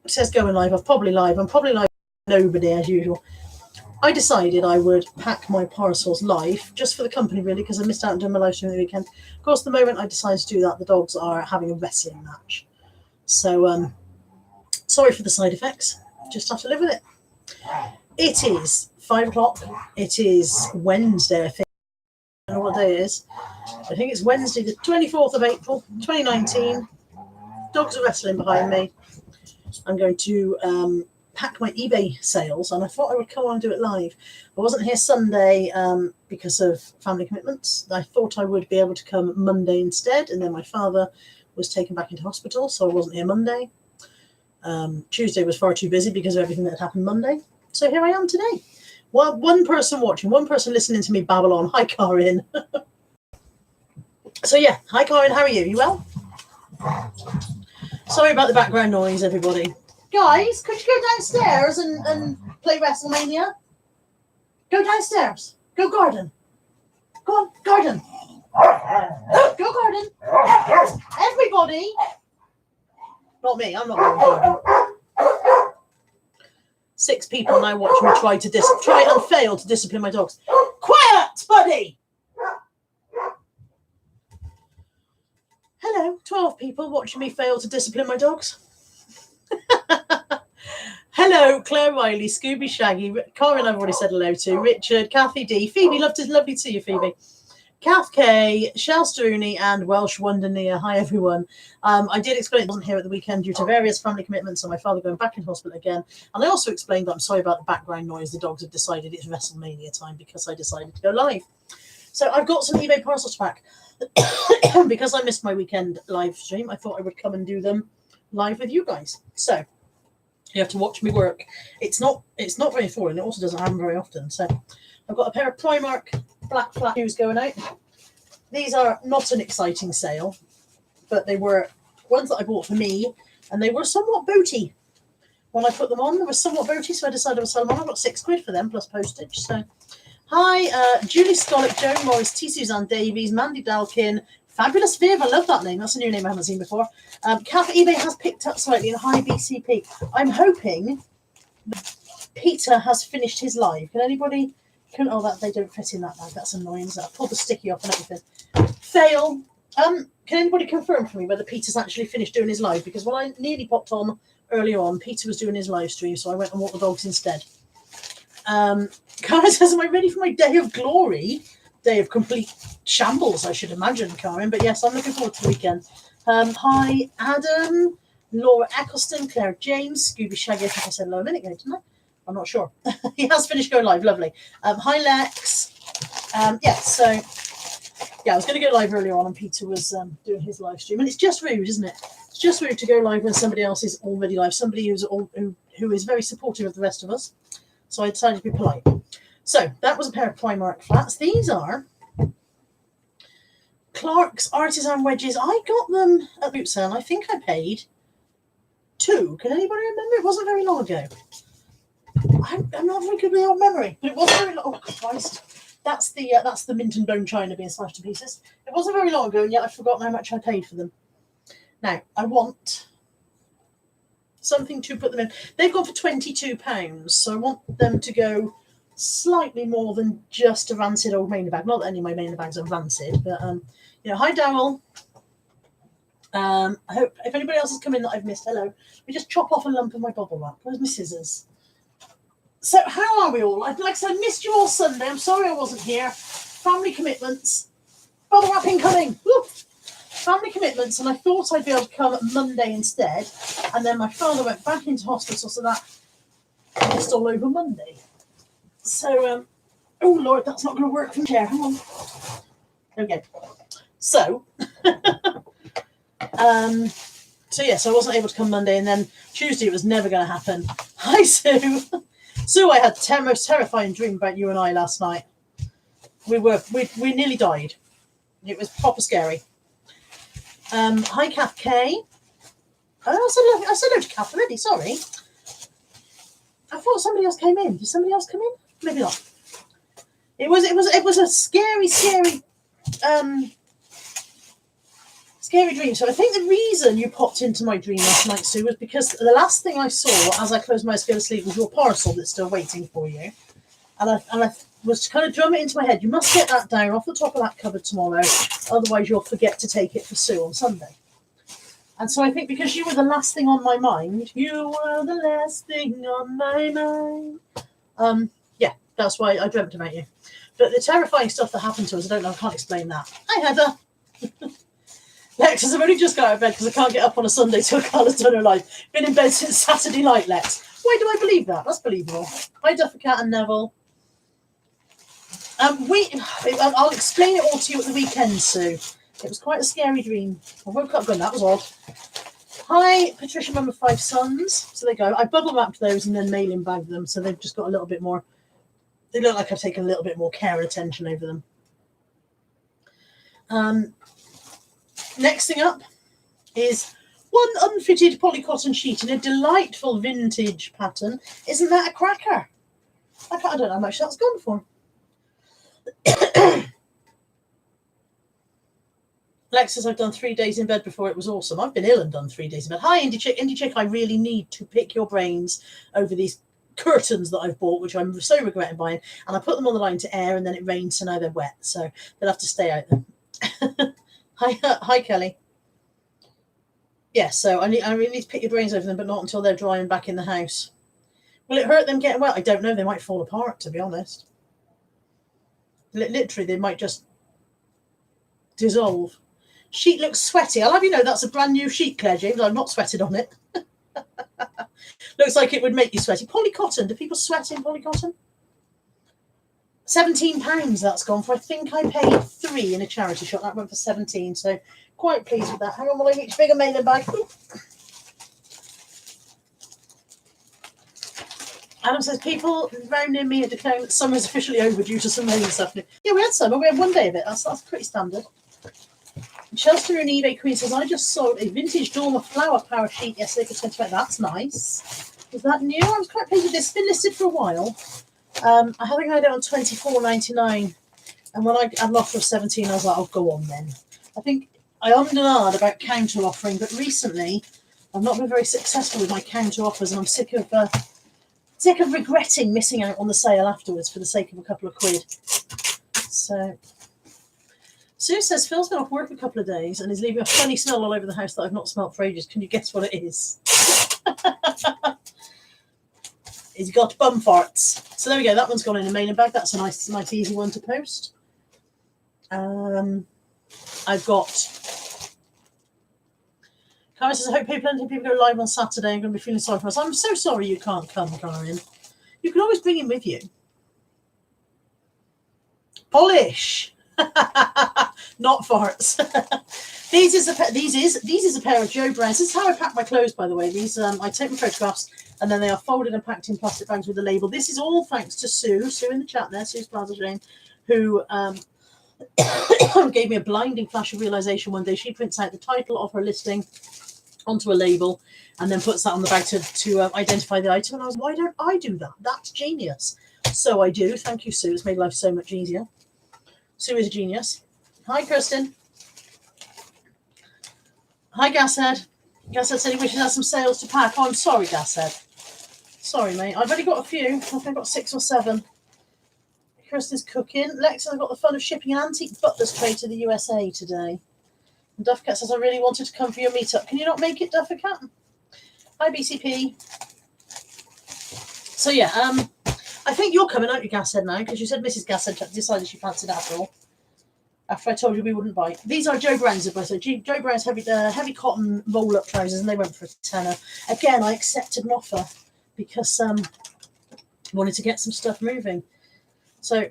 It says going live. I'm probably live with nobody as usual. I decided I would pack my parcels live just for the company, really, because I missed out on doing my live stream the weekend. Of course, the moment I decided to do that, the dogs are having a wrestling match. So, sorry for the side effects. Just have to live with it. It is 5 o'clock. It is Wednesday, I think. I don't know what day it is. I think it's Wednesday, the 24th of April, 2019. Dogs are wrestling behind me. I'm going to pack my eBay sales, and I thought I would come on and do it live. I wasn't here Sunday because of family commitments. I thought I would be able to come Monday instead, and then my father was taken back into hospital, so I wasn't here Monday. Tuesday was far too busy because of everything that happened Monday. So here I am today. Well, one person watching, one person listening to me babble on. Hi, Karin. So yeah, hi, Karin. How are you? You well? Sorry about the background noise, everybody. Guys, could you go downstairs and play WrestleMania? Go downstairs. Go garden. Go on, garden. Go garden. Everybody. Not me. I'm not going garden. 6 people now watching me try and fail to discipline my dogs. Quiet, buddy. Hello, 12 people watching me fail to discipline my dogs. Hello, Claire Riley, Scooby Shaggy, Corin I've already said hello to, Richard, Kathy D, Phoebe, lovely to see you, Phoebe. Kath K, Shell Strooney, and Welsh Wonder Nia. Hi, everyone. I did explain I wasn't here at the weekend due to various family commitments and my father going back in hospital again. And I also explained that I'm sorry about the background noise. The dogs have decided it's WrestleMania time because I decided to go live. So I've got some eBay parcels to pack. Because I missed my weekend live stream, I thought I would come and do them live with you guys. So you have to watch me work. It's not very foreign. It also doesn't happen very often. So I've got a pair of Primark black flat shoes going out. These are not an exciting sale, but they were ones that I bought for me, and they were somewhat booty. When I put them on, they were somewhat booty, so I decided I would sell them on. I got £6 for them plus postage. So hi, Julie Scollick, Joan Morris, T. Suzanne Davies, Mandy Dalkin, Fabulous Viv. I love that name. That's a new name I haven't seen before. Kath eBay has picked up slightly in high BCP. I'm hoping that Peter has finished his live. Can anybody? Oh, that they don't fit in that bag. That's annoying. So I pulled the sticky off and everything. Fail. Can anybody confirm for me whether Peter's actually finished doing his live? Because when I nearly popped on earlier on, Peter was doing his live stream, so I went and walked the dogs instead. Karen says, am I ready for my day of glory? Day of complete shambles, I should imagine, Karen. But yes, I'm looking forward to the weekend. Hi, Adam, Laura Eccleston, Claire James, Scooby Shaggy. I think I said hello a minute ago, didn't I? I'm not sure. He has finished going live. Lovely. Hi, Lex. I was going to go live earlier on, and Peter was doing his live stream. And it's just rude, isn't it? It's just rude to go live when somebody else is already live, somebody who is very supportive of the rest of us. So I decided to be polite. So that was a pair of Primark flats. These are Clark's Artisan Wedges. I got them at boot sale. I think I paid £2. Can anybody remember? It wasn't very long ago. I'm not very good with old memory, but it wasn't very long. Oh Christ, that's the mint and bone china being smashed to pieces. It wasn't very long ago, and yet I've forgotten how much I paid for them. Now I want something to put them in. They've gone for £22, so I want them to go slightly more than just a rancid old Mainer bag. Not that any of my Mainer bags are rancid, but hi Darryl. I hope if anybody else has come in that I've missed, hello. Let me just chop off a lump of my bubble wrap. Where's my scissors? So how are we all? Like I said, I missed you all Sunday. I'm sorry I wasn't here. Family commitments. Bubble wrap incoming. Woo! Family commitments, and I thought I'd be able to come Monday instead. And then my father went back into hospital, so that missed all over Monday. So, oh Lord, that's not going to work from chair. Hang on. Okay. So, so I wasn't able to come Monday, and then Tuesday it was never going to happen. Hi, Sue. Sue, I had the most terrifying dream about you and I last night. We nearly died. It was proper scary. Hi, Kath K. Oh, I said hello to Kath already. Sorry. I thought somebody else came in. Did somebody else come in? Maybe not. It was a scary scary dream. So I think the reason you popped into my dream last night, Sue, was because the last thing I saw as I closed my eyes to go to sleep was your parcel that's still waiting for you. And I was kind of drumming it into my head. You must get that down off the top of that cupboard tomorrow. Otherwise, you'll forget to take it for Sue on Sunday. And so I think because you were the last thing on my mind, you were the last thing on my mind. Yeah, that's why I dreamt about you. But the terrifying stuff that happened to us, I don't know, I can't explain that. Hi, Heather. Lex, I've only just got out of bed because I can't get up on a Sunday till Carla's done her life. Been in bed since Saturday night, Lex. Why do I believe that? That's believable. Hi, Duffercat and Neville. I'll explain it all to you at the weekend, Sue. It was quite a scary dream. I woke up going, that was odd. Hi, Patricia, mum of 5 sons. So they go. I bubble wrapped those and then mailing bagged them, so they've just got a little bit more. They look like I've taken a little bit more care and attention over them. Next thing up is one unfitted polycotton sheet in a delightful vintage pattern. Isn't that a cracker? I don't know how much that's gone for. Lex says I've done 3 days in bed before. It was awesome. I've been ill and done 3 days in bed. Hi, Indie Chick. Indie Chick, I really need to pick your brains over these curtains that I've bought, which I'm so regretting buying. And I put them on the line to air, and then it rained, so now they're wet. So they'll have to stay out there. Hi, Kelly. Yeah, so I really need to pick your brains over them, but not until they're dry and back in the house. Will it hurt them getting wet? I don't know. They might fall apart, to be honest. Literally, they might just dissolve. Sheet looks sweaty. I'll have you know that's a brand new sheet, Claire James. I've not sweated on it. Looks like it would make you sweaty. Polycotton. Do people sweat in polycotton? £17 that's gone for. I think I paid 3 in a charity shop. That went for 17. So quite pleased with that. Hang on while I reach bigger mailing bag. Ooh. Adam says people round near me are declaring that summer is officially over due to some rain this afternoon. Yeah, we had summer. We had 1 day of it. That's pretty standard. Chelsea and eBay Queen says, I just sold a vintage Dormer flower power sheet yesterday for 25. That's nice. Is that new? I was quite pleased with this. It's been listed for a while. I think I had it on $24.99. And when I had an offer of 17, I was like, oh, go on then. I think I ummed and ahed about counter offering, but recently I've not been very successful with my counter offers, and I'm sick of regretting missing out on the sale afterwards for the sake of a couple of quid. So Sue says Phil's been off work a couple of days and is leaving a funny smell all over the house that I've not smelt for ages. Can you guess what it is? He's got bum farts. So there we go. That one's gone in a mailing bag. That's a nice easy one to post. I've got. Karen says, I hope plenty of people go live on Saturday. I'm going to be feeling sorry for us. I'm so sorry you can't come, Karen. You can always bring him with you. Polish. Not farts. These is a pair of Joe Browns. This is how I pack my clothes, by the way. These I take my photographs and then they are folded and packed in plastic bags with a label. This is all thanks to Sue in the chat there, Sue's Plaza Jane, who gave me a blinding flash of realization one day. She prints out the title of her listing onto a label and then puts that on the bag to identify the item. And I was, why don't I do that? That's genius. So I do. Thank you, Sue. It's made life so much easier. Sue is a genius. Hi, Kristen. Hi, Gashead. Gashead said he wishes he had some sales to pack. Oh, I'm sorry, Gashead. Sorry, mate. I've only got a few. I think I've got 6 or 7. Kristen's cooking. Lex has got the fun of shipping an antique butler's tray to the USA today. And Duffercat says, I really wanted to come for your meetup. Can you not make it, Duffercat? Hi, BCP. So, yeah, I think you're coming, aren't you, Gashead, now? Because you said Mrs. Gashead decided she fancied apple. After I told you we wouldn't buy. These are Joe Brown's, by the way. Joe Brown's heavy cotton roll-up trousers, and they went for a tenner. Again, I accepted an offer because I wanted to get some stuff moving. So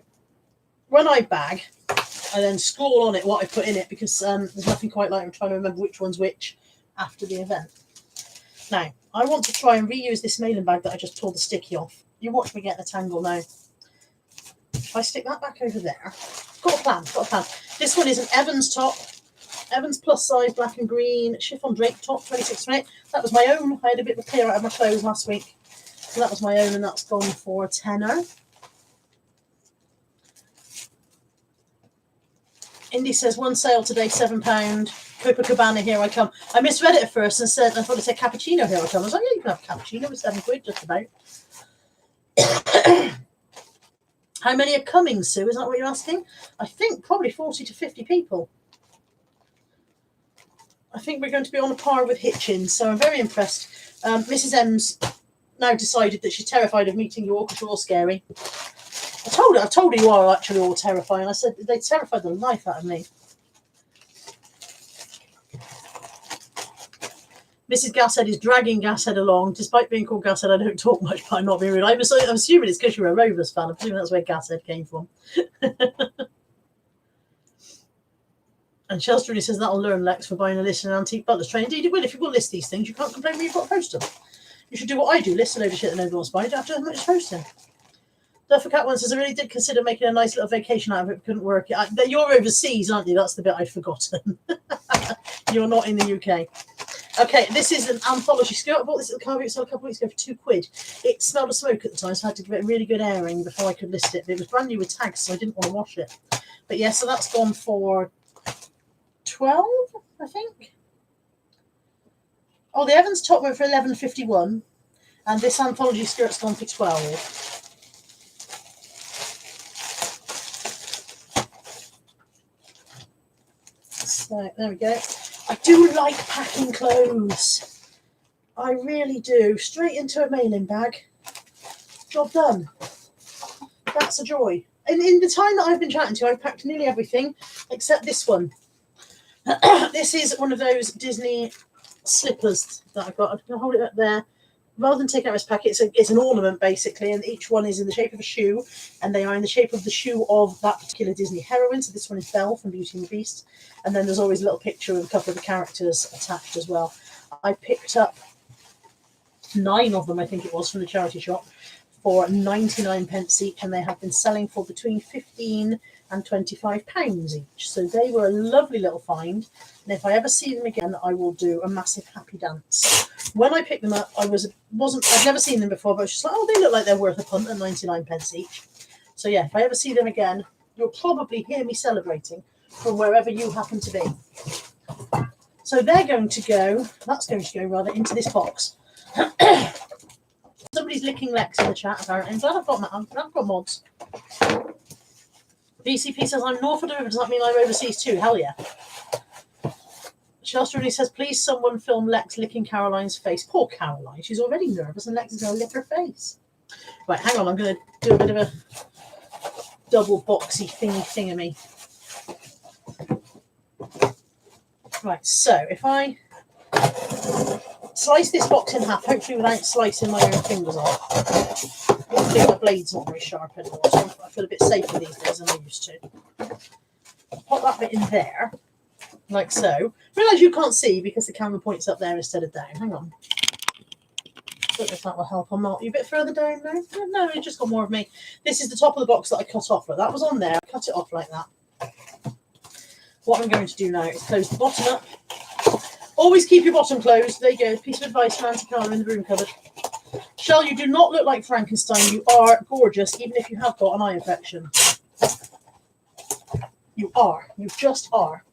when I bag, I then scroll on it what I put in it because there's nothing quite like I'm trying to remember which one's which after the event. Now, I want to try and reuse this mailing bag that I just pulled the sticky off. You watch me get in a tangle now. If I stick that back over there. Got a plan. This one is an Evans top. Evans plus size, black and green, chiffon drape top, 26.28. That was my own. I had a bit of a clear out of my clothes last week. So that was my own, and that's gone for a tenner. Indy says, one sale today, £7. Copacabana, here I come. I misread it at first and said, I thought it said cappuccino, here I come. I was like, yeah, you can have cappuccino with £7, just about. How many are coming, Sue? Is that what you're asking? I think probably 40 to 50 people. I think we're going to be on a par with Hitchins, so I'm very impressed. Mrs. M's now decided that she's terrified of meeting you all because you're all scary. I've told her you are actually all terrifying. I said they terrified the life out of me. Mrs. Gashead is dragging Gashead along. Despite being called Gashead, I don't talk much, but I'm not being rude. I'm assuming it's because you're a Rovers fan. I'm assuming that's where Gashead came from. And Chelsea says that'll learn Lex for buying a list in an antique butler's train. Indeed, it will. If you will list these things, you can't complain when you've got to post them. You should do what I do, list a load of shit that nobody wants to buy. You don't have to have much posting. Duffer one says, I really did consider making a nice little vacation out of it, but couldn't work. You're overseas, aren't you? That's the bit I'd forgotten. You're not in the UK. Okay, this is an anthology skirt. I bought this at the car boot sale a couple of weeks ago for £2. It smelled of smoke at the time, so I had to give it a really good airing before I could list it. But it was brand new with tags, so I didn't want to wash it. But yeah, so that's gone for 12, I think. Oh, the Evans top went for £11.51, and this anthology skirt's gone for 12. So there we go. I do like packing clothes. I really do. Straight into a mailing bag. Job done. That's a joy. And in the time that I've been chatting to you, I've packed nearly everything except this one. This is one of those Disney slippers that I've got. I'm going to hold it up there. Rather than take out this packet, it's an ornament basically, and each one is in the shape of a shoe, and they are in the shape of the shoe of that particular Disney heroine. So this one is Belle from Beauty and the Beast, and then there's always a little picture of a couple of the characters attached as well. I picked up 9 of them, I think it was, from the charity shop for 99p each, and they have been selling for between £15 and £25 each. So they were a lovely little find, and if I ever see them again, I will do a massive happy dance. When I picked them up, I'd never seen them before, but I was just like, oh, they look like they're worth a punt at 99p each. So yeah, if I ever see them again, you'll probably hear me celebrating from wherever you happen to be. So that's going to go rather into this box. Somebody's licking Lex in the chat, apparently. I'm glad I've got mods. VCP says, I'm North of the River. Does that mean I'm overseas too? Hell yeah. Chelsea really says, please someone film Lex licking Caroline's face. Poor Caroline. She's already nervous and Lex is going to lick her face. Right, hang on. I'm going to do a bit of a double boxy thingamy. Right, so if I slice this box in half, hopefully without slicing my own fingers off. I think my blade's not very sharp anymore, so I feel a bit safer these days than I used to. Pop that bit in there, like so. Realise you can't see because the camera points up there instead of down. Hang on. Don't know if that will help or not. You a bit further down now? No, it just got more of me. This is the top of the box that I cut off. But that was on there. I cut it off like that. What I'm going to do now is close the bottom up. Always keep your bottom closed. There you go. Piece of advice from Auntie Carla in the broom cupboard. Shell, you do not look like Frankenstein. You are gorgeous, even if you have got an eye infection. You are. You just are.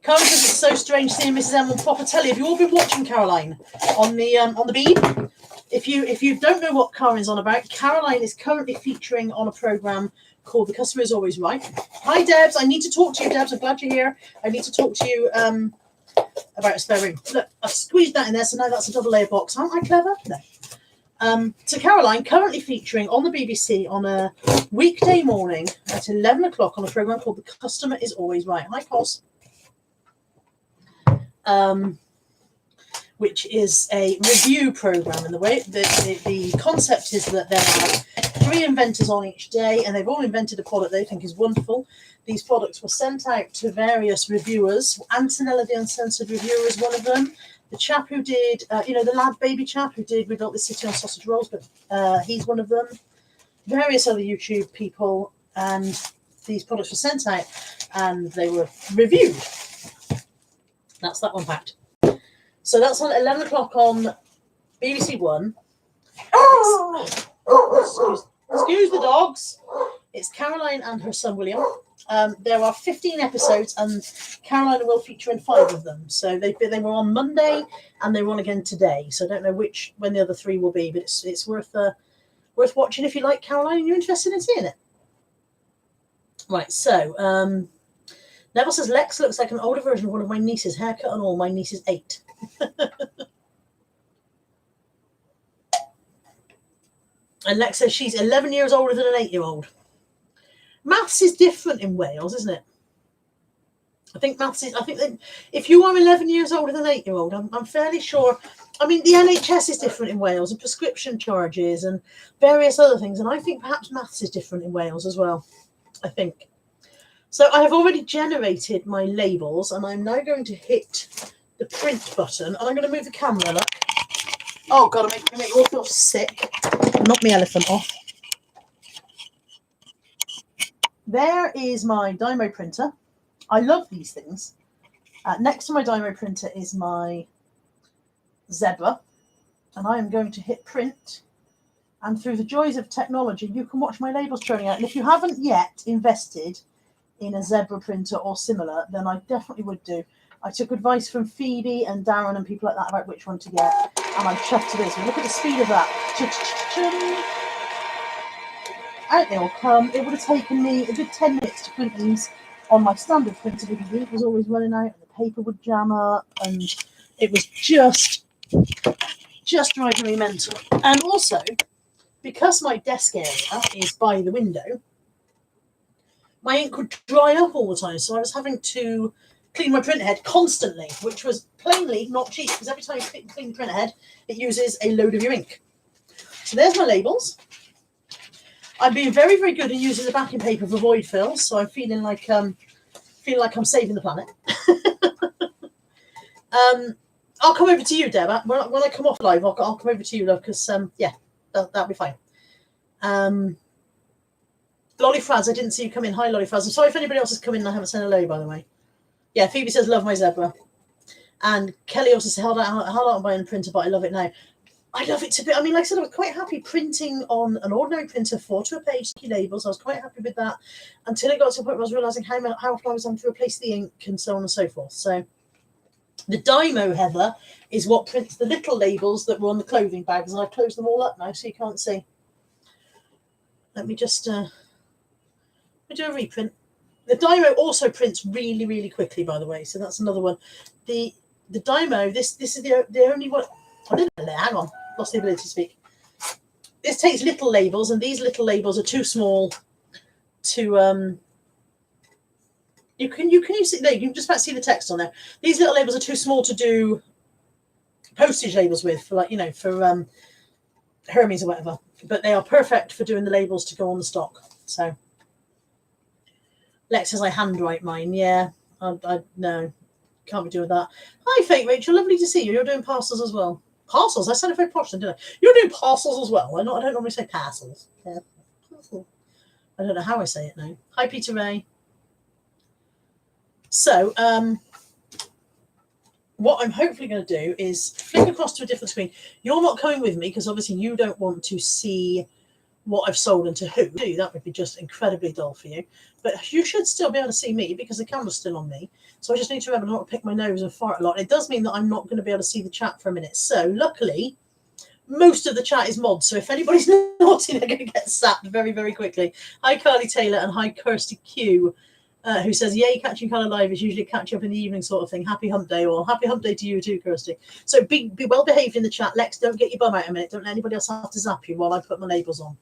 Caroline says it's so strange seeing Mrs. M on proper telly. Have you all been watching Caroline on the Beeb? If you don't know what Caroline's on about, Caroline is currently featuring on a program called The Customer Is Always Right. Hi, Debs. I need to talk to you, Debs. I'm glad you're here. I need to talk to you about a spare room. Look, I've squeezed that in there, so now that's a double layer box. Aren't I clever? No. So Caroline currently featuring on the BBC on a weekday morning at 11 o'clock on a program called The Customer Is Always Right. Hi, Cos. Which is a review program. And the way the concept is that there are 3 inventors on each day, and they've all invented a product they think is wonderful. These products were sent out to various reviewers. Antonella, the Uncensored Reviewer, is one of them. The chap who did, the lad baby chap who did We Built This City on Sausage Rolls, but he's one of them. Various other YouTube people, and these products were sent out, and they were reviewed. That's that one packed. So that's on 11 o'clock on BBC One. Excuse the dogs. It's Caroline and her son William. There are 15 episodes, and Carolina will feature in 5 of them. So they were on Monday, and they were on again today. So I don't know when the other 3 will be, but it's worth watching if you like Caroline and you're interested in seeing it. Right, so Neville says Lex looks like an older version of one of my nieces, haircut and all. My niece is 8. And Lex says she's 11 years older than an 8-year-old. Maths is different in Wales, isn't it? I think that if you are 11 years older than an 8-year-old, I'm fairly sure. I mean, the NHS is different in Wales, and prescription charges and various other things. And I think perhaps maths is different in Wales as well. I think. So I have already generated my labels, and I'm now going to hit the print button, and I'm going to move the camera, look. Oh, God, I'm make you all feel sick. Knock my elephant off. There is my Dymo printer. I love these things. Next to my Dymo printer is my Zebra, and I am going to hit print. And through the joys of technology, you can watch my labels churning out. And if you haven't yet invested in a Zebra printer or similar, then I definitely would do. I took advice from Phoebe and Darren and people like that about which one to get, and I'm chuffed to this. Look at the speed of that. Out they all come. It would have taken me a good 10 minutes to print these on my standard printer because the ink was always running out and the paper would jam up, and it was just driving me mental. And also, because my desk area is by the window, my ink would dry up all the time, so I was having to clean my printer head constantly, which was plainly not cheap, because every time you clean the printer head, it uses a load of your ink. So there's my labels. I'm being very, very good at using the backing paper for void fills, so I'm feeling like I'm saving the planet. I'll come over to you, Deb. When I come off live, I'll come over to you, love, because yeah, that'll be fine. Lolly Fraz, I didn't see you come in. Hi, Lolly Fraz. I'm sorry if anybody else has come in and I haven't said hello, by the way. Yeah, Phoebe says, love my Zebra. And Kelly also says, hard out buying a printer, but I love it now. I love it to be. I mean, like I said, I was quite happy printing on an ordinary printer, 4-to-a-page labels. I was quite happy with that until it got to a point where I was realising how often I was having to replace the ink and so on and so forth. So the Dymo, Heather, is what prints the little labels that were on the clothing bags, and I've closed them all up now so you can't see. Let me just do a reprint. The Dymo also prints really, really quickly, by the way, so that's another one. The Dymo, this is the only one. Hang on, lost the ability to speak. This takes little labels, and these little labels are too small to you can use it there. You can just about see the text on there. These little labels are too small to do postage labels with, for like, you know, for Hermes or whatever. But they are perfect for doing the labels to go on the stock. So Lex says I handwrite mine. Yeah, I no, can't be doing that. Hi, Fake Rachel, lovely to see you. You're doing parcels as well. Parcels? I said it very posh, didn't I? You're doing parcels as well. I don't normally say parcels. Yeah, parcel. I don't know how I say it now. Hi, Peter Ray. So, what I'm hopefully going to do is flick across to a different screen. You're not coming with me because obviously you don't want to see what I've sold and to who. That would be just incredibly dull for you. But you should still be able to see me because the camera's still on me. So I just need to remember not to pick my nose and fart a lot. It does mean that I'm not going to be able to see the chat for a minute. So luckily, most of the chat is mods. So if anybody's naughty, they're going to get sapped very, very quickly. Hi, Carly Taylor, and hi, Kirsty Q, who says, yay, catching colour live is usually catch up in the evening sort of thing. Happy hump day, or happy hump day to you too, Kirsty. So be well behaved in the chat. Lex, don't get your bum out a minute. Don't let anybody else have to zap you while I put my labels on.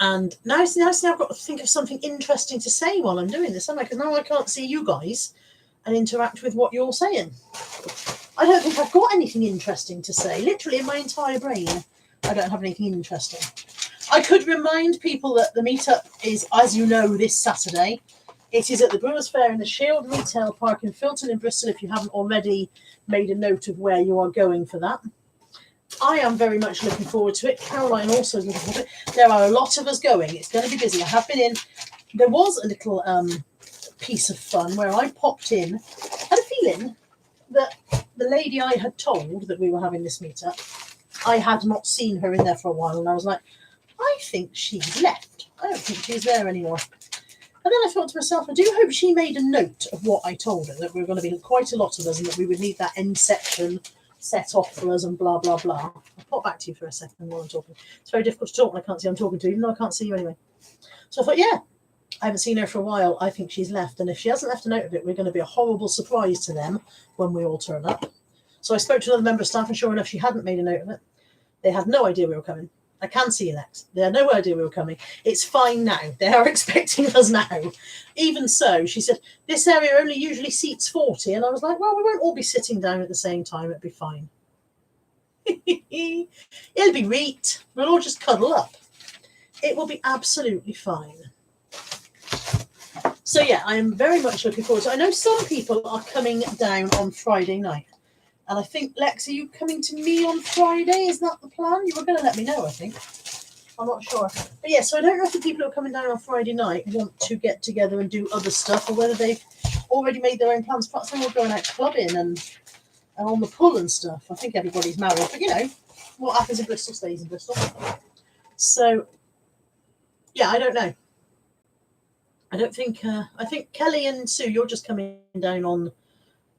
And now I've got to think of something interesting to say while I'm doing this, haven't I? Because now I can't see you guys and interact with what you're saying. I don't think I've got anything interesting to say. Literally in my entire brain, I don't have anything interesting. I could remind people that the meetup is, as you know, this Saturday. It is at the Brewers Fair in the Shield Retail Park in Filton in Bristol, if you haven't already made a note of where you are going for that. I am very much looking forward to it. Caroline also is looking forward to it. There are a lot of us going. It's going to be busy. I have been in. There was a little piece of fun where I popped in. I had a feeling that the lady I had told that we were having this meetup, I had not seen her in there for a while. And I was like, I think she's left. I don't think she's there anymore. And then I thought to myself, I do hope she made a note of what I told her, that we were going to be quite a lot of us and that we would need that end section set off for us and blah, blah, blah. I'll pop back to you for a second while I'm talking. It's very difficult to talk when I can't see I'm talking to you, even though I can't see you anyway. So I thought, yeah, I haven't seen her for a while. I think she's left. And if she hasn't left a note of it, we're going to be a horrible surprise to them when we all turn up. So I spoke to another member of staff, and sure enough, she hadn't made a note of it. They had no idea we were coming. I can see you next. They had no idea we were coming. It's fine now. They are expecting us now. Even so, she said, this area only usually seats 40. And I was like, well, we won't all be sitting down at the same time. It'll be fine. It'll be reet. We'll all just cuddle up. It will be absolutely fine. So, yeah, I am very much looking forward to it. I know some people are coming down on Friday night. And I think, Lex, are you coming to me on Friday? Is that the plan? You were going to let me know, I think. I'm not sure. But yeah, so I don't know if the people who are coming down on Friday night want to get together and do other stuff, or whether they've already made their own plans. Perhaps they're all going out clubbing and on the pull and stuff. I think everybody's married. But, you know, what happens in Bristol stays in Bristol. So, yeah, I don't know. I don't think... I think Kelly and Sue, you're just coming down on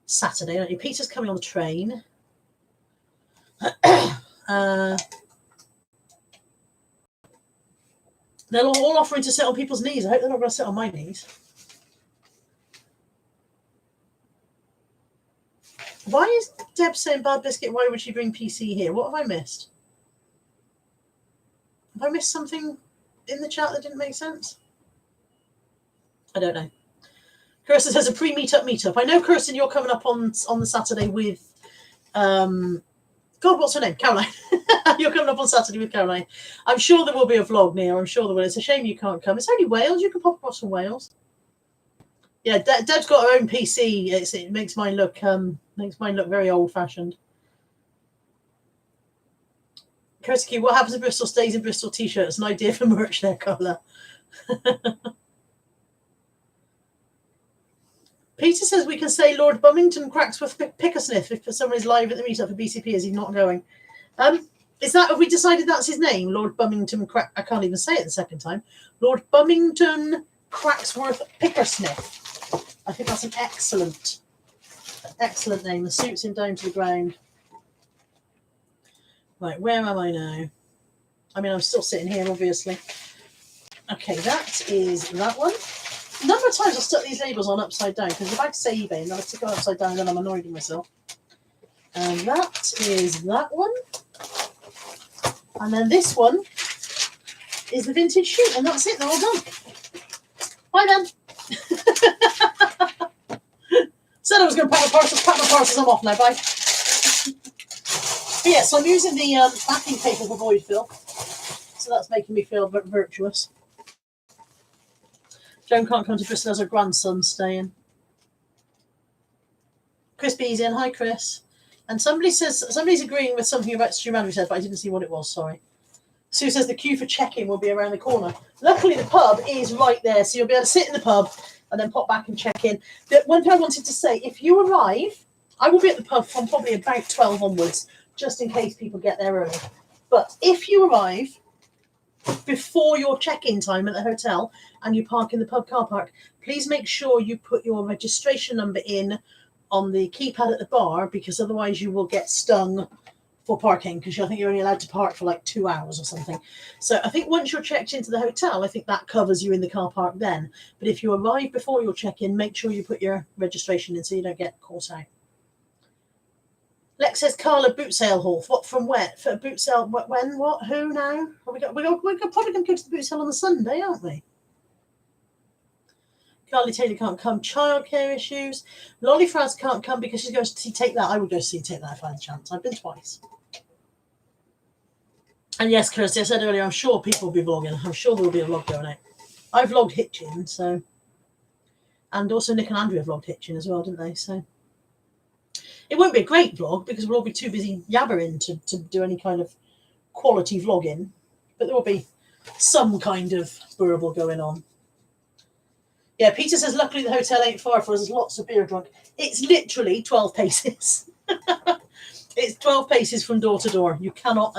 Saturday, aren't you? Peter's coming on the train. They're all offering to sit on people's knees. I hope they're not going to sit on my knees. Why is Deb saying Bad Biscuit? Why would she bring PC here? What have I missed? Have I missed something in the chat that didn't make sense? I don't know. Kirsten says a pre-meetup. I know, Kirsten, you're coming up on the Saturday with, God, what's her name? Caroline. You're coming up on Saturday with Caroline. I'm sure there will be a vlog, Neil. I'm sure there will. It's a shame you can't come. It's only Wales. You can pop across from Wales. Yeah, Deb's got her own PC. It makes mine look very old-fashioned. Kirsten, what happens in Bristol stays in Bristol t-shirt. It's an idea for merch there, Carla. Peter says we can say Lord Bummington Cracksworth Pickersniff if somebody's live at the meetup for BCP. Is he not going? Is that, have we decided that's his name? Lord Bummington I can't even say it the second time. Lord Bummington Cracksworth Pickersniff. I think that's an excellent name. The suits him down to the ground. Right, where am I now? I mean, I'm still sitting here, obviously. Okay, that is that one. A number of times I've stuck these labels on upside down because if I say eBay and then I stick it upside down, then I'm annoyed with myself. And that is that one. And then this one is the vintage shoot, and that's it. They're all done. Bye then. Said I was going to pack my parcels. I'm off now. Bye. But yeah, so I'm using the backing paper for void fill, so that's making me feel virtuous. Joan can't come to Bristol as her grandson's staying. Chris B's in. Hi, Chris. And somebody's agreeing with something about Stu Manley said, but I didn't see what it was. Sorry. Sue says the queue for check-in will be around the corner. Luckily, the pub is right there, so you'll be able to sit in the pub and then pop back and check in. But one thing I wanted to say, if you arrive, I will be at the pub from probably about 12 onwards, just in case people get there early. But if you arrive before your check-in time at the hotel and you park in the pub car park, please make sure you put your registration number in on the keypad at the bar, because otherwise you will get stung for parking, because I think you're only allowed to park for like 2 hours or something. So I think once you're checked into the hotel, I think that covers you in the car park then. But if you arrive before your check-in, make sure you put your registration in so you don't get caught out. Lex says Carla boot sale haul. What, from where? For a boot sale? When? What? Who now? We're probably going to go to the boot sale on the Sunday, aren't we? Carly Taylor can't come. Childcare issues. Lolly Franz can't come because she's going to see Take That. I would go see Take That if I had a chance. I've been twice. And yes, Kirsty, I said earlier, I'm sure people will be vlogging. I'm sure there will be a vlog going out. I vlogged Hitchin, so. And also Nick and Andrea vlogged Hitchin as well, didn't they? So. It won't be a great vlog because we'll all be too busy yabbering to do any kind of quality vlogging. But there will be some kind of burble going on. Yeah, Peter says, luckily the hotel ain't far for us. There's lots of beer drunk. It's literally 12 paces. It's 12 paces from door to door. You cannot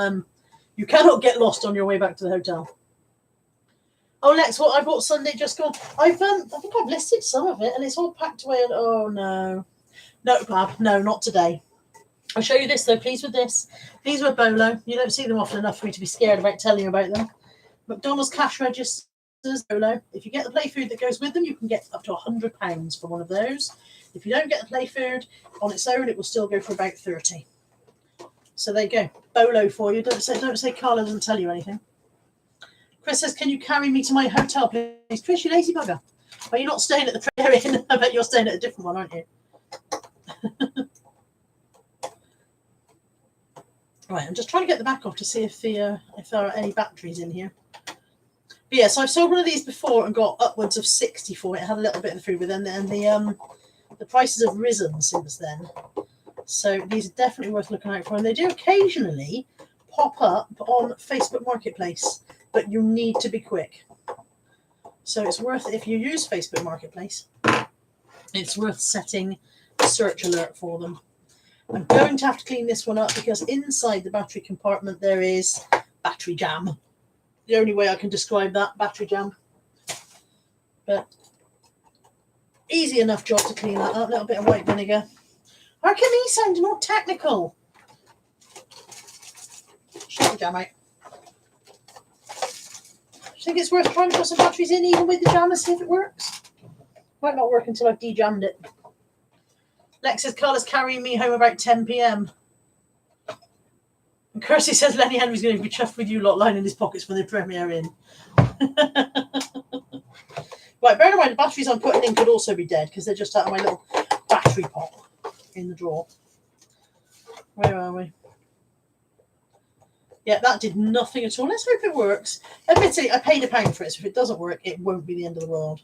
get lost on your way back to the hotel. Oh, Lex, what I bought Sunday just gone. I think I've listed some of it, and it's all packed away. And oh no, no, Bab, no, not today. I'll show you this though. Please with this. These were Bolo. You don't see them often enough for me to be scared about telling you about them. McDonald's cash registers Bolo. If you get the play food that goes with them, you can get up to £100 for one of those. If you don't get the play food on its own, it will still go for about 30. So there you go, Bolo for you. Don't say Carla doesn't tell you anything. Chris says, "Can you carry me to my hotel, please?" Chris, you lazy bugger. Well, you're not staying at the Prayer Inn. I bet you're staying at a different one, aren't you? Right, I'm just trying to get the back off to see if there are any batteries in here. But yeah, so I've sold one of these before and got upwards of 60 for it. It had a little bit of the food with them, and the prices have risen since then. So these are definitely worth looking out for, and they do occasionally pop up on Facebook Marketplace, but you need to be quick. So it's worth, if you use Facebook Marketplace, it's worth setting a search alert for them. I'm going to have to clean this one up because inside the battery compartment there is battery jam. The only way I can describe that, battery jam. But easy enough job to clean that up. A little bit of white vinegar. How can he sound more technical? Shut the jam out. Do you think it's worth trying to put some batteries in even with the jam and see if it works? Might not work until I've de-jammed it. Lex says, "Carla's carrying me home about 10 p.m. And Kirsty says, "Lenny Henry's going to be chuffed with you lot lining his pockets when they premiere in." Right, bear in mind the batteries I'm putting in could also be dead because they're just out of my little battery pot in the drawer. Where are we? Yeah, that did nothing at all. Let's hope it works. Admittedly, I paid £1 for it, so if it doesn't work, it won't be the end of the world.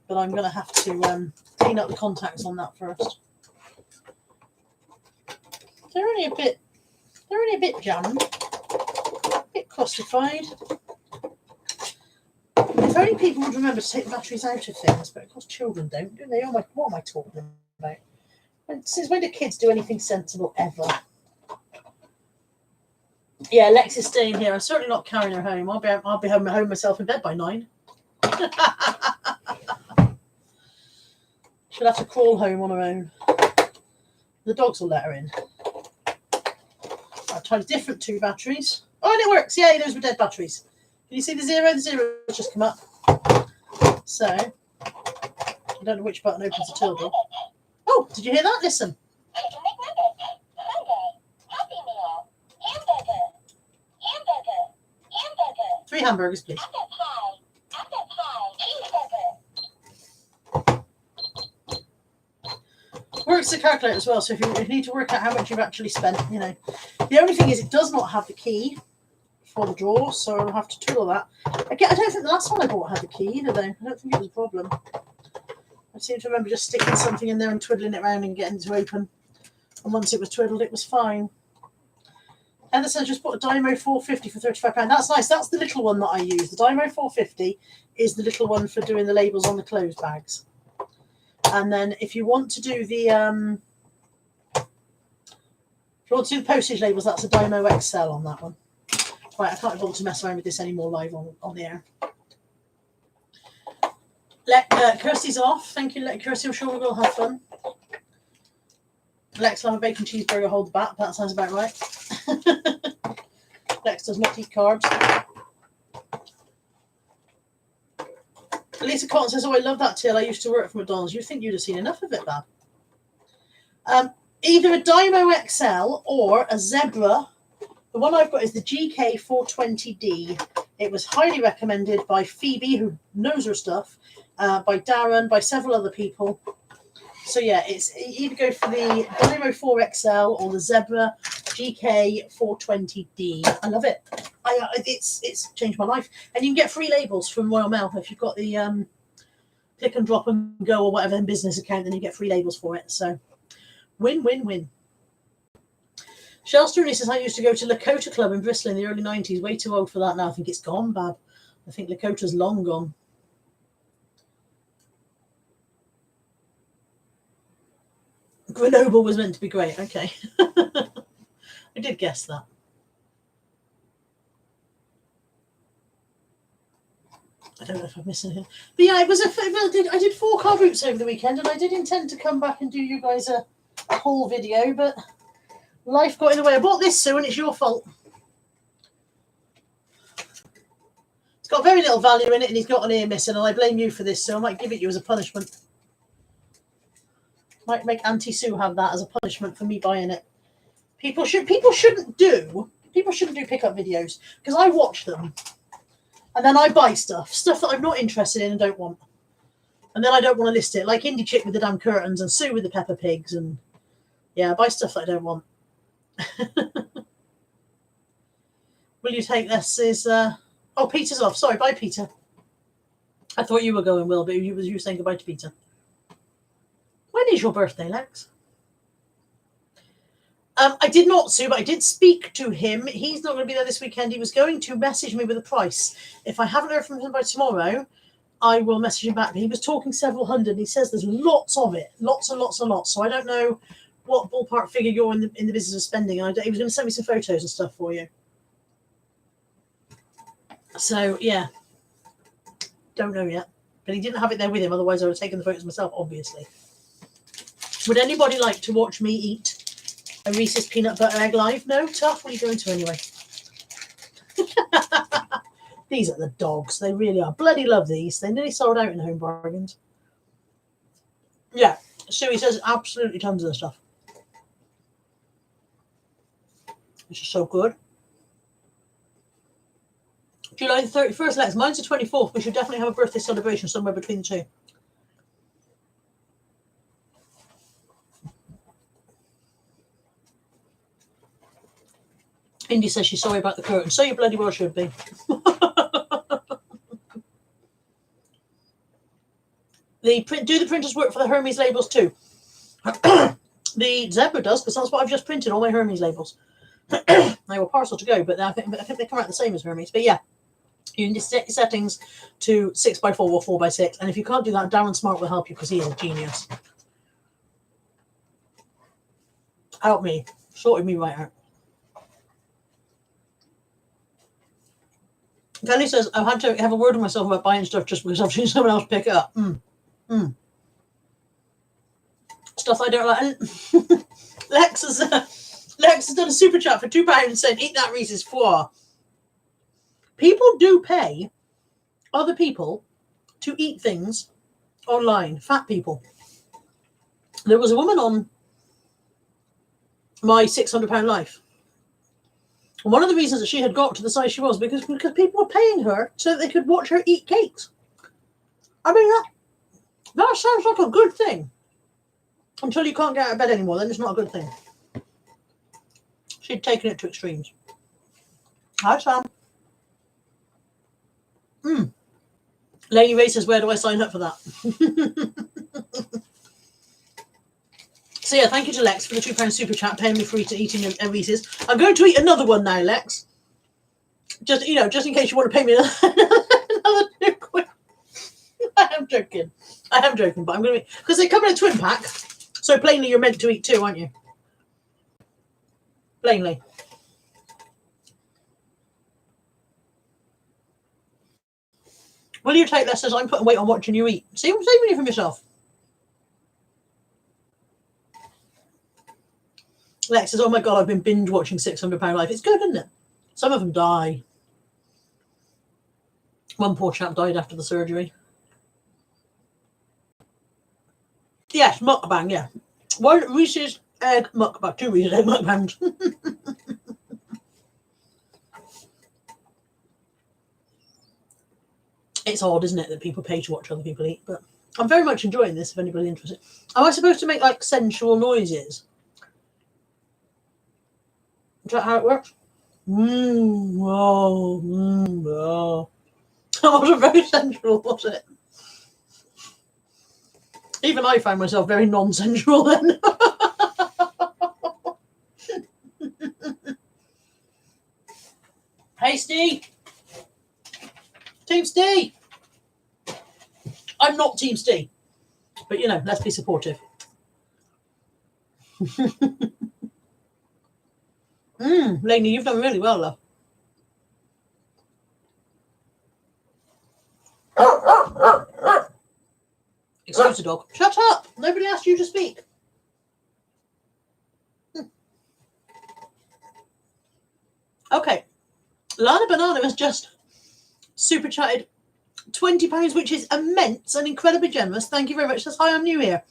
But I'm going to have to clean up the contacts on that first. They're only a bit jammed, a bit clusterfied. If only people would remember to take the batteries out of things, but of course children don't, do they? What am I talking about? Since when do kids do anything sensible ever? Yeah, Lex is staying here. I'm certainly not carrying her home. I'll be home myself in bed by 9. She'll have to crawl home on her own. The dogs will let her in. I've tried a different 2 batteries. Oh, and it works. Yay, those were dead batteries. Can you see the 0? The 0 has just come up. So, I don't know which button opens the till door. Oh, did you hear that? Listen. 3 hamburgers, please. Works the calculator as well, so if you need to work out how much you've actually spent, you know. The only thing is it does not have the key for the drawer, so I'll have to twiddle that. Again, I don't think the last one I bought had the key either, though. I don't think it was a problem. I seem to remember just sticking something in there and twiddling it around and getting it to open. And once it was twiddled, it was fine. Heather says, "Just bought a Dymo 450 for £35. That's nice. That's the little one that I use. The Dymo 450 is the little one for doing the labels on the clothes bags. And then if you want to do the postage labels, that's a Dymo XL on that one. Right, I can't bother to mess around with this anymore live on the air. Kirsty's off. Thank you, Kirsty. I'm sure we'll have fun. Lex will have a bacon cheeseburger, hold the bat. That sounds about right. Lex does not eat carbs. Lisa Cotton says, "Oh, I love that till. I used to work for McDonald's." You'd think you'd have seen enough of it, Bab. Either a Dymo XL or a Zebra. The one I've got is the GK420D. It was highly recommended by Phoebe, who knows her stuff, by Darren, by several other people. So yeah, it's either go for the Dymo 4XL or the Zebra GK420D. I love it. It's changed my life. And you can get free labels from Royal Mail if you've got the click and drop and go or whatever business account, then you get free labels for it. So win, win, win. Shell says, "I used to go to Lakota Club in Bristol in the early 90s. Way too old for that now. I think it's gone, Bab. I think Lakota's long gone." Grenoble was meant to be great. Okay. I did guess that. I don't know if I've missed anything. But yeah, it was I did 4 car routes over the weekend, and I did intend to come back and do you guys a haul video, but life got in the way. I bought this, Sue, and it's your fault. It's got very little value in it, and he's got an ear missing, and I blame you for this, so I might give it you as a punishment. Might make Auntie Sue have that as a punishment for me buying it. People shouldn't do pickup videos, because I watch them and then I buy stuff that I'm not interested in and don't want, and then I don't want to list it, like Indie Chick with the damn curtains and Sue with the Peppa Pigs, and yeah, I buy stuff that I don't want. Will you take this? Oh, Peter's off. Sorry, bye, Peter. I thought you were going, Will, but you were saying goodbye to Peter. When is your birthday, Lex? I did not, Sue, but I did speak to him. He's not going to be there this weekend. He was going to message me with a price. If I haven't heard from him by tomorrow, I will message him back. But he was talking several hundred, and he says there's lots of it. Lots and lots and lots. So I don't know what ballpark figure you're in the business of spending. He was going to send me some photos and stuff for you. So, yeah. Don't know yet. But he didn't have it there with him. Otherwise, I would have taken the photos myself, obviously. Would anybody like to watch me eat a Reese's peanut butter egg live? No? Tough? What are you going to anyway? These are the dogs. They really are. Bloody love these. They nearly sold out in Home Bargains. Yeah. Suey says absolutely tons of the stuff. Which is so good. July the 31st, Lex. Mine's the 24th. We should definitely have a birthday celebration somewhere between the two. Indy says she's sorry about the curtain. So you bloody well should be. Do the printers work for the Hermes labels too? The Zebra does, because that's what I've just printed, all my Hermes labels. They were parcel to go, but I think they come out the same as Hermes. But yeah, you can set settings to 6x4 or 4x6. And if you can't do that, Darren Smart will help you because he is a genius. Help me. Sorted me right out. Kelly says, I've had to have a word with myself about buying stuff just because I've seen someone else pick it up. Stuff I don't like. And Lex has done a super chat for £2 and said, eat that Reese's foie. People do pay other people to eat things online. Fat people. There was a woman on my £600 life. And one of the reasons that she had got to the size she was because people were paying her so that they could watch her eat cakes. I mean, that sounds like a good thing. Until you can't get out of bed anymore, then it's not a good thing. She'd taken it to extremes. Hi, Sam. Lady Ray says, where do I sign up for that? So yeah, thank you to Lex for the £2 super chat, paying me for eating a Reese's. I'm going to eat another one now, Lex. Just in case you want to pay me another £2. I am joking, but I'm going to eat, because they come in a twin pack. So plainly, you're meant to eat two, aren't you? Plainly. Will you take this as I'm putting weight on watching you eat? See, I'm saving you from yourself. Lex says, oh my God, I've been binge watching £600 Life. It's good, isn't it? Some of them die. One poor chap died after the surgery. Yes, mukbang, yeah. One Reese's egg mukbang. 2 Reese's egg mukbangs. It's odd, isn't it, that people pay to watch other people eat? But I'm very much enjoying this, if anybody's interested. Am I supposed to make, like, sensual noises? Is that how it works? Oh. That wasn't very sensual, was it? Even I found myself very non-sensual then. Hey, Steve. Team Steve. I'm not Team Steve. But, let's be supportive. Lainey, you've done really well, love. Excuse the dog. Shut up! Nobody asked you to speak. Okay. Lana Banana has just super chatted £20, which is immense and incredibly generous. Thank you very much. That's hi, I'm new here.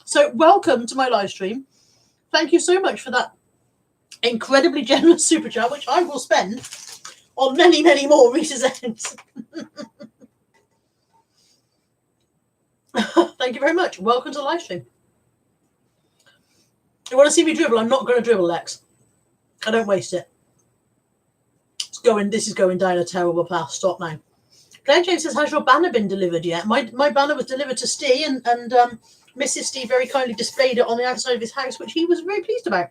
So welcome to my live stream. Thank you so much for that incredibly generous super chat, which I will spend on many, many more Reese's ends. Thank you very much. Welcome to the live stream. You want to see me dribble? I'm not going to dribble, Lex. I don't waste it. This is going down a terrible path. Stop now. Glenn James says, has your banner been delivered yet? My banner was delivered to Steve, and Mrs. Steve very kindly displayed it on the outside of his house, which he was very pleased about.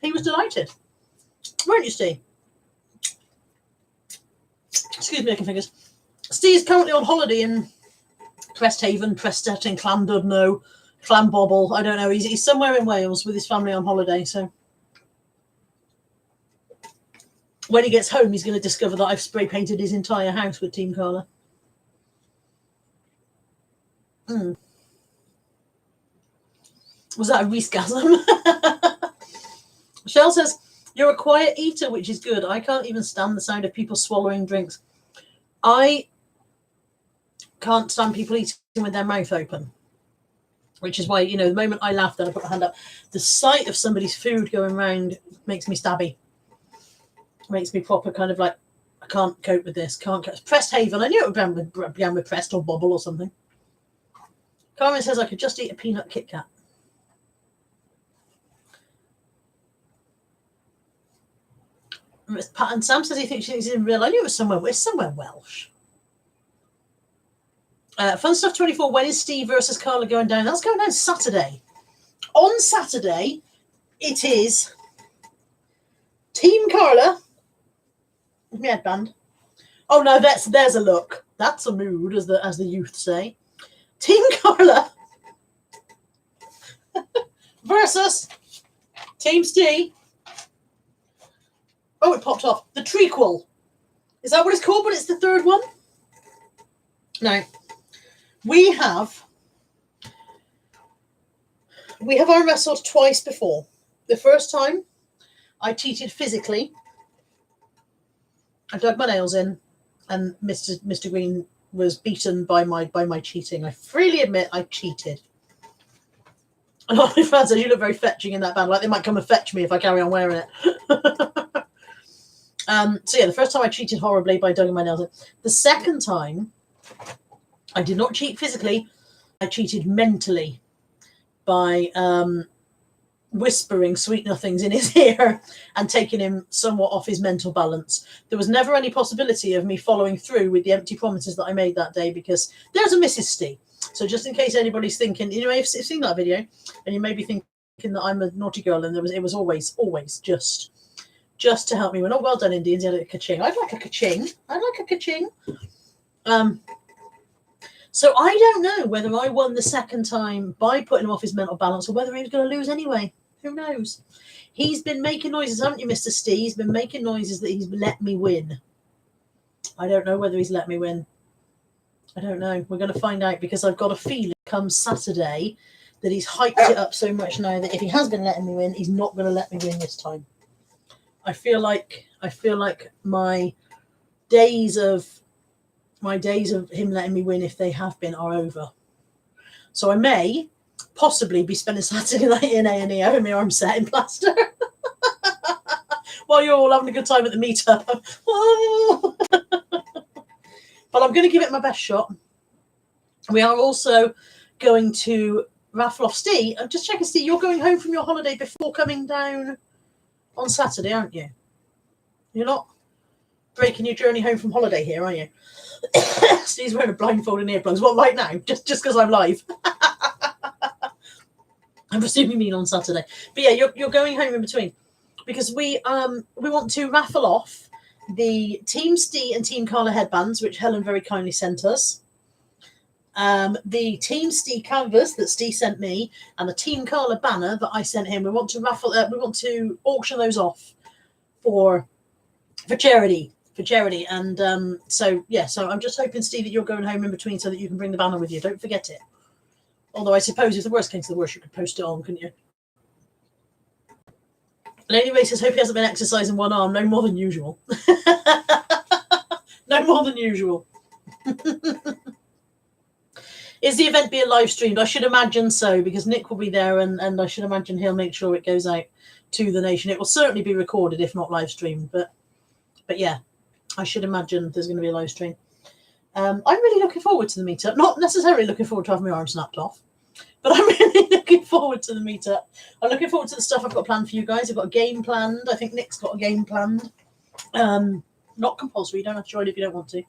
He was delighted. Weren't you, Steve? Excuse me, licking fingers. Steve is currently on holiday in Presthaven, Prestetting, Llandudno, Llanbobl. I don't know. He's somewhere in Wales with his family on holiday. So when he gets home, he's going to discover that I've spray painted his entire house with Team Colour. Was that a Reese-gasm? Shell says, you're a quiet eater, which is good. I can't even stand the sound of people swallowing drinks. I can't stand people eating with their mouth open, which is why, you know, the moment I laughed and I put my hand up, the sight of somebody's food going around makes me stabby. Makes me proper kind of like, I can't cope with this. Presthaven. I knew it would begin with Prest or Bobble or something. Carmen says I could just eat a peanut Kit Kat. And Sam says he thinks she's in real. I knew it was somewhere Welsh. Fun Stuff 24. When is Steve versus Carla going down? That's going down Saturday. On Saturday, it is Team Carla. My headband. Oh no, there's a look. That's a mood, as the youth say. Team Carla versus Team Steve. Oh, it popped off. The trequel. Is that what it's called? But it's the third one. Now, we have arm wrestled twice before. The first time, I cheated physically. I dug my nails in, and Mr. Green was beaten by my cheating. I freely admit I cheated. And all my fans said, you look very fetching in that band. Like they might come and fetch me if I carry on wearing it. So yeah, the first time I cheated horribly by dugging my nails in. The second time, I did not cheat physically. I cheated mentally by whispering sweet nothings in his ear and taking him somewhat off his mental balance. There was never any possibility of me following through with the empty promises that I made that day because there's a Mrs. Steve. So just in case anybody's thinking, you may have seen that video and you may be thinking that I'm a naughty girl, and it was always just to help me win. Oh, well done, Indians. You had a ka-ching. I'd like a ka-ching. So I don't know whether I won the second time by putting him off his mental balance or whether he was going to lose anyway. Who knows? He's been making noises, haven't you, Mr. Steve? He's been making noises that he's let me win. I don't know whether he's let me win. I don't know. We're going to find out because I've got a feeling come Saturday that he's hyped it up so much now that if he has been letting me win, he's not going to let me win this time. I feel like my days of him letting me win, if they have been, are over. So I may possibly be spending Saturday night in A&E having my arm set in plaster while you're all having a good time at the meetup. But I'm going to give it my best shot. We are also going to raffle off Steve. I'm just checking, Steve, you're going home from your holiday before coming down on Saturday, aren't you? You're not breaking your journey home from holiday here, are you? Steve's wearing a blindfold and earplugs. Well, right now, just because I'm live. I'm presuming you mean on Saturday. But yeah, you're going home in between because we want to raffle off the Team Steve and Team Carla headbands, which Helen very kindly sent us. The Team Steve canvas that Steve sent me, and the Team Carla banner that I sent him. We want to auction those off for charity. for charity. And so I'm just hoping, Steve, that you're going home in between so that you can bring the banner with you. Don't forget it. Although I suppose if the worst came to the worst, you could post it on, couldn't you? Lady Ray says, hope he hasn't been exercising one arm. No more than usual. No more than usual. Is the event being live streamed? I should imagine so, because Nick will be there, and I should imagine he'll make sure it goes out to the nation. It will certainly be recorded, if not live streamed. But yeah, I should imagine there's going to be a live stream. I'm really looking forward to the meetup. Not necessarily looking forward to having my arm snapped off, but I'm really looking forward to the meetup. I'm looking forward to the stuff I've got planned for you guys. I've got a game planned. I think Nick's got a game planned. Not compulsory. You don't have to join if you don't want to.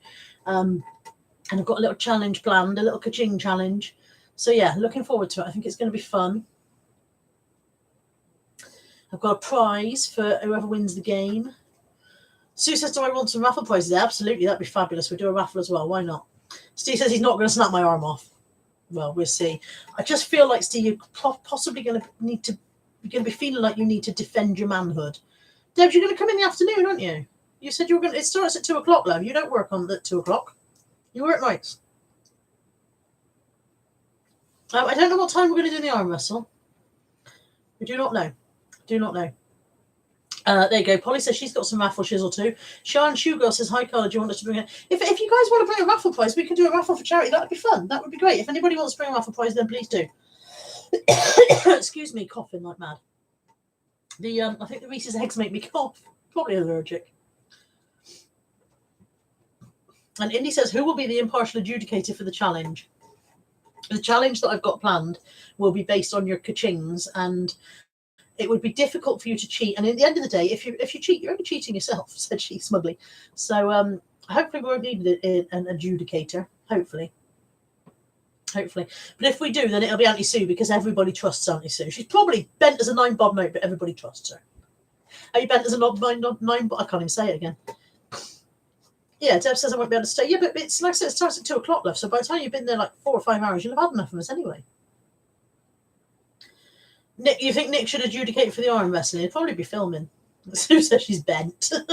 And I've got a little challenge planned, a little ka-ching challenge. So yeah, looking forward to it. I think it's going to be fun. I've got a prize for whoever wins the game. Sue says, do I want some raffle prizes? Yeah, absolutely, that'd be fabulous. We'll do a raffle as well. Why not? Steve says he's not going to snap my arm off. Well, we'll see. I just feel like, Steve, you're possibly going to you're going to be feeling like you need to defend your manhood. Debs, you're going to come in the afternoon, aren't you? You said you were going to, it starts at 2 o'clock, love. You don't work on at 2 o'clock. You work nights. I don't know what time we're going to do the arm wrestle. We do not know. Do not know. There you go. Polly says she's got some raffle shizzle too. Sean Shugirl says, hi, Carla, do you want us to bring it? If you guys want to bring a raffle prize, we can do a raffle for charity. That would be fun. That would be great. If anybody wants to bring a raffle prize, then please do. Excuse me, coughing like mad. I think the Reese's eggs make me cough. Probably allergic. And Indy says, who will be the impartial adjudicator for the challenge? The challenge that I've got planned will be based on your ka-chings, and it would be difficult for you to cheat. And at the end of the day, if you cheat, you're only cheating yourself, said she smugly. So hopefully we won't need an adjudicator. Hopefully. But if we do, then it'll be Auntie Sue, because everybody trusts Auntie Sue. She's probably bent as a 9-bob note, but everybody trusts her. Are you bent as a 9-bob? I can't even say it again. Yeah, Deb says I won't be able to stay. Yeah, but it's like I said, it starts at 2 o'clock, love. So by the time you've been there like 4 or 5 hours, you'll have had enough of us anyway. Nick, you think Nick should adjudicate for the arm wrestling? He'd probably be filming. Sue says she's bent. How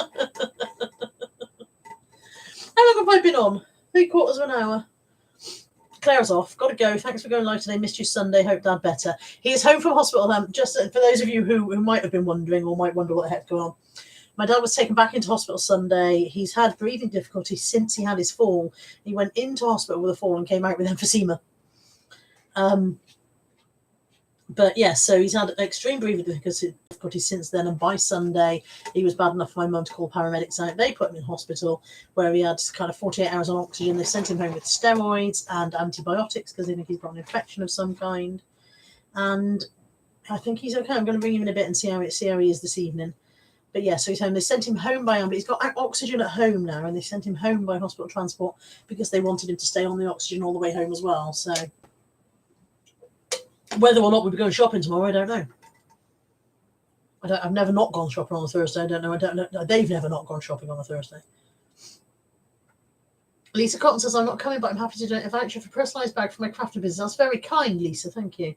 long have I been on? 3/4 of an hour. Claire's off. Got to go. Thanks for going live today. Missed you Sunday. Hope Dad better. He is home from hospital. Just for those of you who might have been wondering or might wonder what the heck's going on. My dad was taken back into hospital Sunday. He's had breathing difficulties since he had his fall. He went into hospital with a fall and came out with emphysema. But yes, so he's had extreme breathing difficulties since then. And by Sunday, he was bad enough for my mum to call paramedics out. They put him in hospital where he had kind of 48 hours on oxygen. They sent him home with steroids and antibiotics because they think he's got an infection of some kind. And I think he's okay. I'm going to bring him in a bit and see how he is this evening. But yeah, so he's home. They sent him home by ambulance. He's got oxygen at home now, and they sent him home by hospital transport because they wanted him to stay on the oxygen all the way home as well. So whether or not we'll be going shopping tomorrow, I don't know. I've never not gone shopping on a Thursday. I don't know. They've never not gone shopping on a Thursday. Lisa Cotton says, I'm not coming, but I'm happy to donate a voucher for a personalised bag for my crafting business. That's very kind, Lisa. Thank you.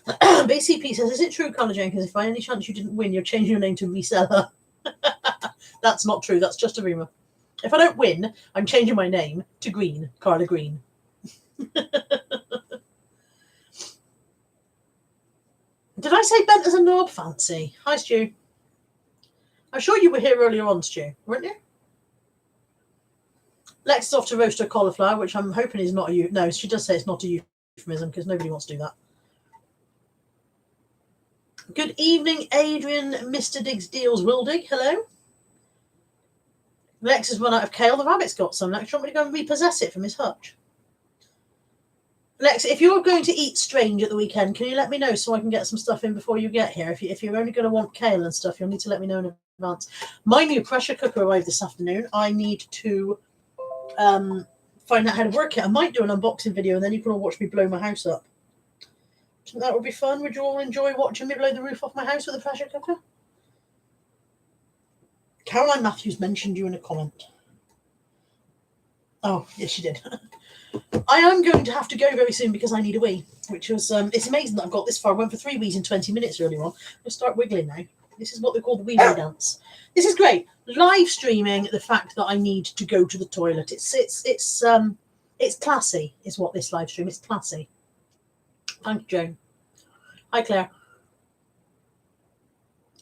BCP says, is it true, Conor Jenkins, if by any chance you didn't win, you're changing your name to Reseller? That's not true. That's just a rumour. If I don't win, I'm changing my name to Green, Carla Green. Did I say bent as a knob, Fancy? Hi, Stu. I'm sure you were here earlier on, Stu, weren't you? Lex is off to roast her cauliflower, which I'm hoping is not a no, she does say it's not a euphemism because nobody wants to do that. Good evening, Adrian, Mr. Diggs Deals Wildig. Hello. Lex has run out of kale. The rabbit's got some. Lex, do you want me to go and repossess it from his hutch? Lex, if you're going to eat strange at the weekend, can you let me know so I can get some stuff in before you get here? If you're only going to want kale and stuff, you'll need to let me know in advance. My new pressure cooker arrived this afternoon. I need to find out how to work it. I might do an unboxing video and then you can all watch me blow my house up. Do you think that would be fun? Would you all enjoy watching me blow the roof off my house with a pressure cooker? Caroline Matthews mentioned you in a comment. Oh, yes, she did. I am going to have to go very soon because I need a wee, which was, it's amazing that I've got this far. I went for 3 wees in 20 minutes earlier on. I'll start wiggling now. This is what they call the wheelie dance. This is great. Live streaming the fact that I need to go to the toilet. It's classy, is what this live stream is. Classy. Thank you, Joan. Hi, Claire.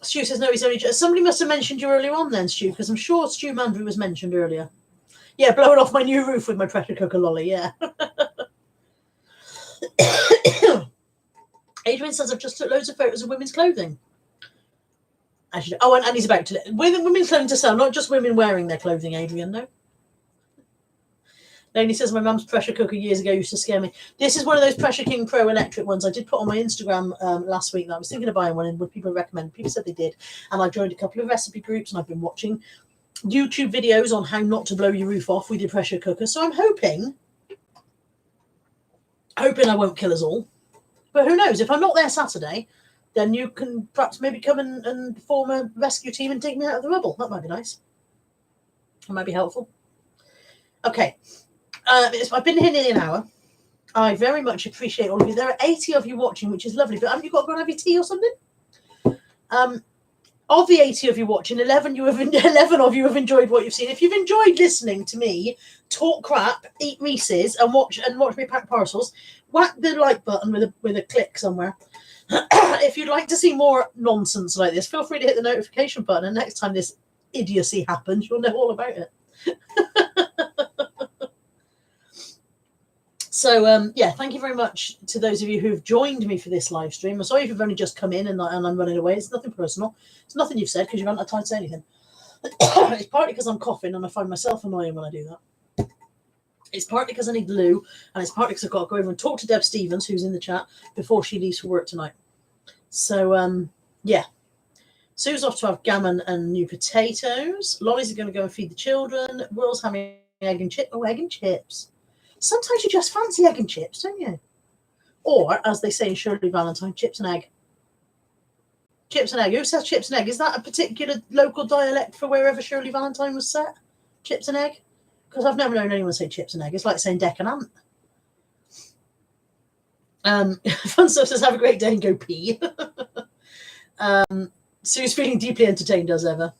Stu says no, he's only just... Somebody must have mentioned you earlier on then, Stu, because I'm sure Stu Mandry was mentioned earlier. Yeah, blowing off my new roof with my pressure cooker lolly, yeah. Adrian says I've just took loads of photos of women's clothing. Actually, oh, and he's about to... Women's clothing to sell, not just women wearing their clothing, Adrian, no. Lainey says my mum's pressure cooker years ago used to scare me. This is one of those Pressure King Pro electric ones I did put on my Instagram last week that I was thinking of buying one, and would people recommend? People said they did. And I joined a couple of recipe groups, and I've been watching YouTube videos on how not to blow your roof off with your pressure cooker. So I'm hoping I won't kill us all. But who knows? If I'm not there Saturday, then you can perhaps maybe come and form a rescue team and take me out of the rubble. That might be nice. That might be helpful. Okay. I've been here nearly an hour. I very much appreciate all of you. There are 80 of you watching, which is lovely. But haven't you got to go and have your tea or something? Of the 80 of you watching, 11 of you have enjoyed what you've seen. If you've enjoyed listening to me talk crap, eat Reese's, and watch me pack parcels, whack the like button with a click somewhere. If you'd like to see more nonsense like this, feel free to hit the notification button, and next time this idiocy happens, you'll know all about it. So, yeah, thank you very much to those of you who've joined me for this live stream. I'm sorry if you've only just come in and I'm running away. It's nothing personal. It's nothing you've said because you haven't had time to say anything. It's partly because I'm coughing and I find myself annoying when I do that. It's partly because I need the loo, and it's partly because I've got to go over and talk to Deb Stevens, who's in the chat, before she leaves for work tonight. So, yeah. Sue's off to have gammon and new potatoes. Lollie's going to go and feed the children. Will's having egg and chips. Oh, egg and chips. Sometimes you just fancy egg and chips, don't you? Or, as they say in Shirley Valentine, chips and egg. Chips and egg. Who says chips and egg? Is that a particular local dialect for wherever Shirley Valentine was set? Chips and egg? Because I've never known anyone say chips and egg. It's like saying deck and ant. Fun stuff says, have a great day and go pee. Sue's feeling deeply entertained as ever.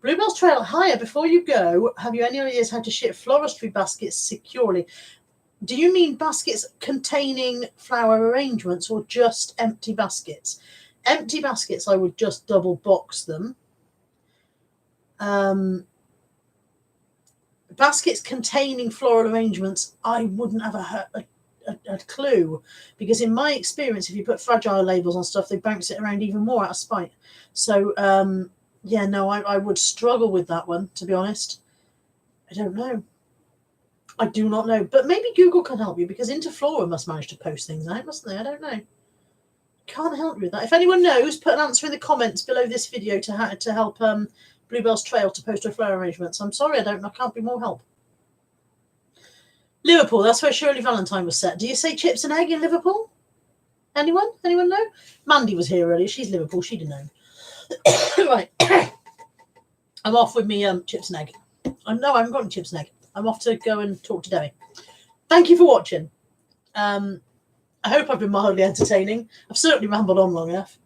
Bluebell's Trail, hiya, before you go, have you any ideas how to ship floristry baskets securely? Do you mean baskets containing flower arrangements or just empty baskets? Empty baskets, I would just double box them. Baskets containing floral arrangements, I wouldn't have a clue, because in my experience, if you put fragile labels on stuff, they bounce it around even more out of spite. So, yeah, no, I would struggle with that one, to be honest. I don't know. I do not know. But maybe Google can help you, because Interflora must manage to post things out, mustn't they? I don't know. Can't help you with that. If anyone knows, put an answer in the comments below this video to help Bluebell's Trail to post her flower arrangements. I'm sorry, I can't be more help. Liverpool, that's where Shirley Valentine was set. Do you say chips and egg in Liverpool? Anyone? Anyone know? Mandy was here earlier. She's Liverpool. She'd have known. Right. I'm off with me chips and egg. No, I haven't got any chips and egg. I'm off to go and talk to Debbie. Thank you for watching. I hope I've been mildly entertaining. I've certainly rambled on long enough.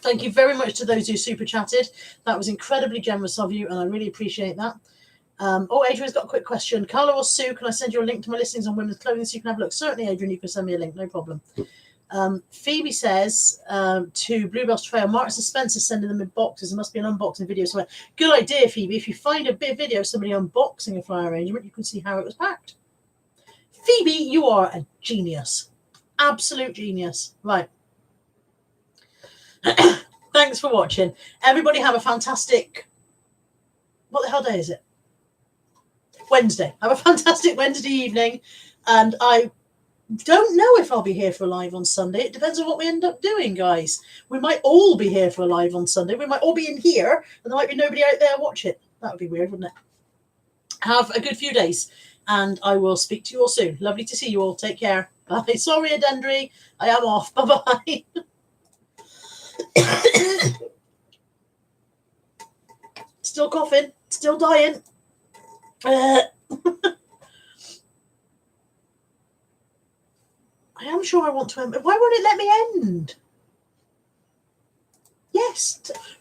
Thank you very much to those who super chatted. That was incredibly generous of you, and I really appreciate that. Adrian's got a quick question. Carla or Sue, can I send you a link to my listings on women's clothing so you can have a look? Certainly, Adrian, you can send me a link, no problem. Phoebe says to Bluebell's Trail, Marks and Spencer sending them in boxes. There must be an unboxing video somewhere. Good idea, Phoebe. If you find a bit of video of somebody unboxing a flower arrangement, you can see how it was packed. Phoebe, you are a genius. Absolute genius. Right. Thanks for watching. Everybody have a fantastic... What the hell day is it? Wednesday. Have a fantastic Wednesday evening. And I don't know if I'll be here for a live on Sunday. It depends on what we end up doing, guys. We might all be here for a live on Sunday. We might all be in here, and there might be nobody out there watch it. That would be weird, wouldn't it? Have a good few days, and I will speak to you all soon. Lovely to see you all. Take care. Bye. Sorry, Adendry. I am off. Bye-bye. Still coughing. Still dying. I am sure I want to end. Why won't it let me end? Yes.